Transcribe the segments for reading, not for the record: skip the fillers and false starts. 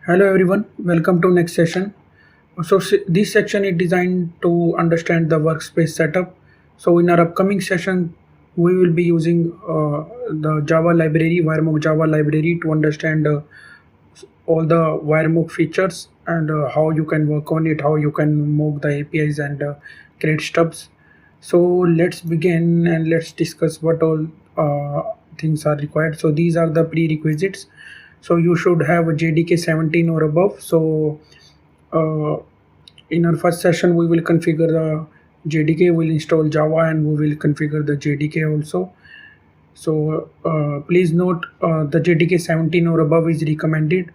Hello everyone, welcome to next session. This section is designed to understand the workspace setup. So in our upcoming session, we will be using the Java library, WireMock Java library to understand all the WireMock features and how you can work on it, how you can mock the APIs and create stubs. So let's begin and let's discuss what all things are required. So these are the prerequisites. So you should have a JDK 17 or above. So uh, in our first session, we will configure the JDK, we'll install Java, and we will configure the JDK also. So please note the JDK 17 or above is recommended,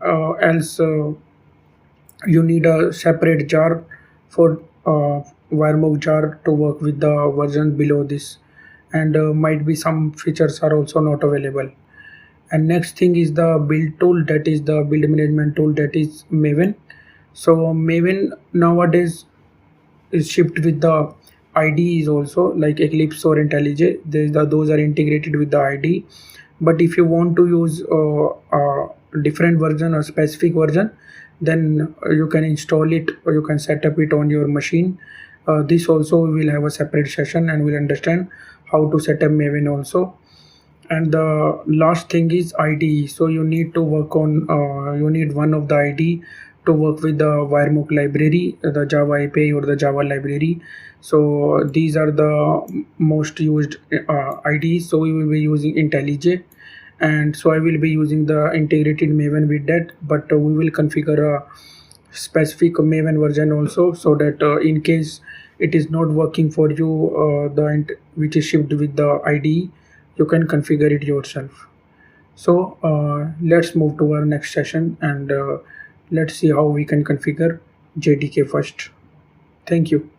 else you need a separate jar for WireMock jar to work with the version below this, and might be some features are also not available. And next thing is the build tool, that is the build management tool, that is Maven. So Maven nowadays is shipped with the IDEs also, like Eclipse or IntelliJ. Those are integrated with the IDE. But if you want to use a different version or specific version, then you can install it or you can set up it on your machine. This also we will have a separate session and we'll understand how to set up Maven also. And the last thing is IDE. So you need to work on you need one of the IDE to work with the WireMock library, the Java API or the Java library. So these are the most used IDEs. So we will be using IntelliJ, and so I will be using the integrated Maven with that. But we will configure a specific Maven version also, so that in case it is not working for you, which is shipped with the IDE, you can configure it yourself. So let's move to our next session and let's see how we can configure JDK first. Thank you.